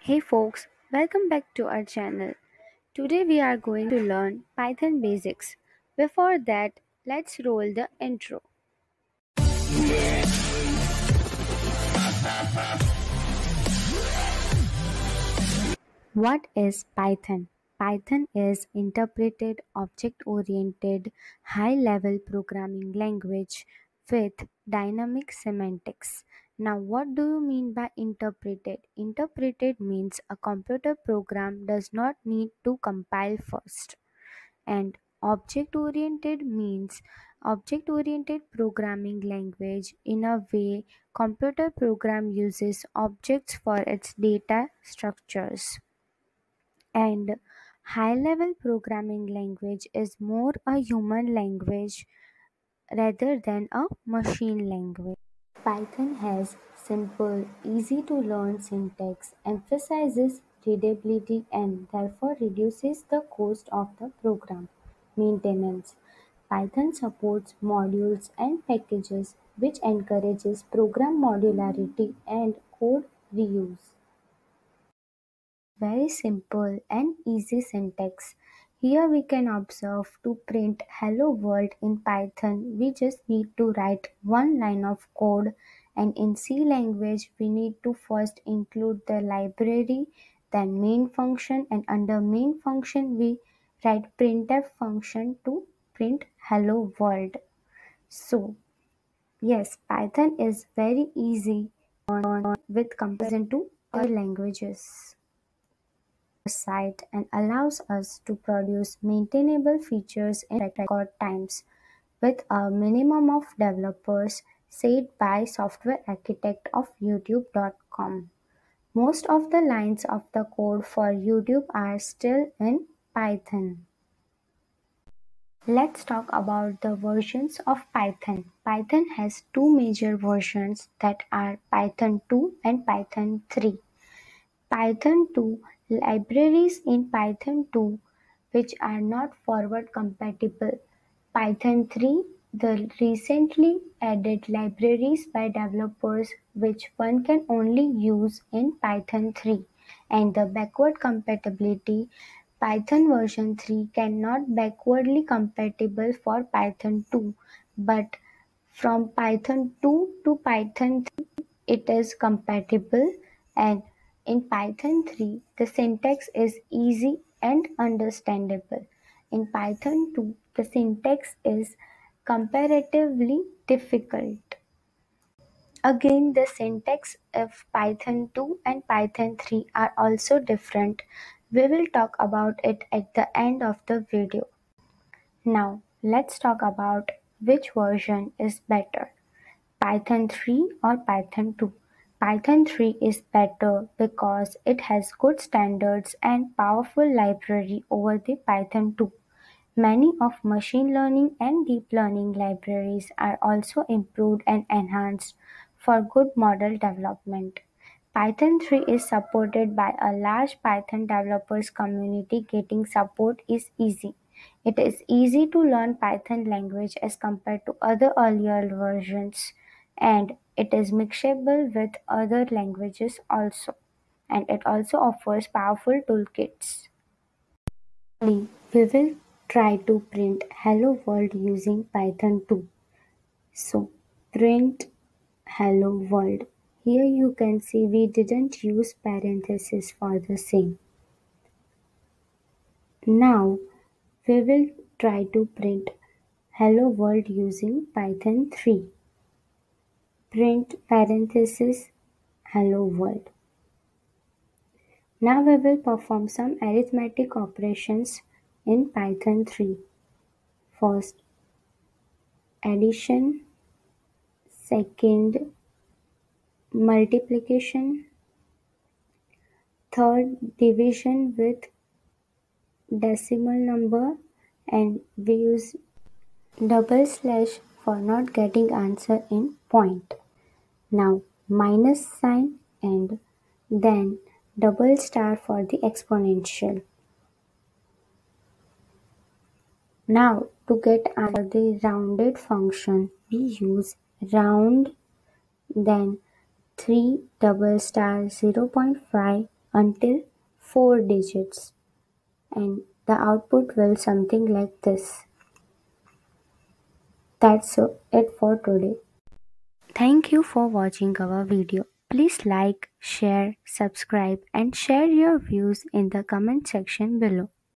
Hey folks, welcome back to our channel. Today we are going to learn Python basics. Before that, let's roll the intro. What is Python? Python is interpreted object-oriented high-level programming language with dynamic semantics. Now what do you mean by interpreted? Interpreted means a computer program does not need to compile first. And object oriented means object oriented programming language. In a way, computer program uses objects for its data structures. And high level programming language is more a human language rather than a machine language. Python has simple, easy to learn syntax, emphasizes readability, and therefore reduces the cost of the program maintenance. Python supports modules and packages, which encourages program modularity and code reuse. Very simple and easy syntax. Here we can observe to print hello world in Python we just need to write one line of code, and in C language we need to first include the library, then main function, and under main function we write printf function to print hello world. So yes, Python is very easy with comparison to other languages site and allows us to produce maintainable features in record times with a minimum of developers, said by software architect of youtube.com. Most of the lines of the code for YouTube are still in Python. Let's talk about the versions of Python. Python has two major versions, that are Python 2 and Python 3. Python 2 libraries in Python 2 which are not forward compatible. Python 3 the recently added libraries by developers which one can only use in Python 3, and the backward compatibility. Python version 3 cannot backwardly compatible for Python 2, but from Python 2 to Python 3 it is compatible, and in Python 3 the syntax is easy and understandable. In Python 2 the syntax is comparatively difficult. Again, the syntax of Python 2 and Python 3 are also different. We will talk about it at the end of the video. Now, let's talk about which version is better, Python 3 or Python 2. Python 3 is better because it has good standards and powerful library over the Python 2. Many of machine learning and deep learning libraries are also improved and enhanced for good model development. Python 3 is supported by a large Python developers community. Getting support is easy. It is easy to learn Python language as compared to other earlier versions, and it is mixable with other languages also, and it also offers powerful toolkits. We will try to print hello world using Python 2. So print hello world. Here you can see we didn't use parentheses for the same. Now we will try to print hello world using Python 3. Print parenthesis hello world. Now we will perform some arithmetic operations in Python 3. First, addition. Second, multiplication. Third, division with decimal number, and we use double slash for not getting answer in point. Now minus sign and then double star for the exponential. Now to get answer the rounded function we use round, then 3 double star 0.5 until 4 digits, and the output will something like this. That's it for today. Thank you for watching our video. Please like, share, subscribe and share your views in the comment section below.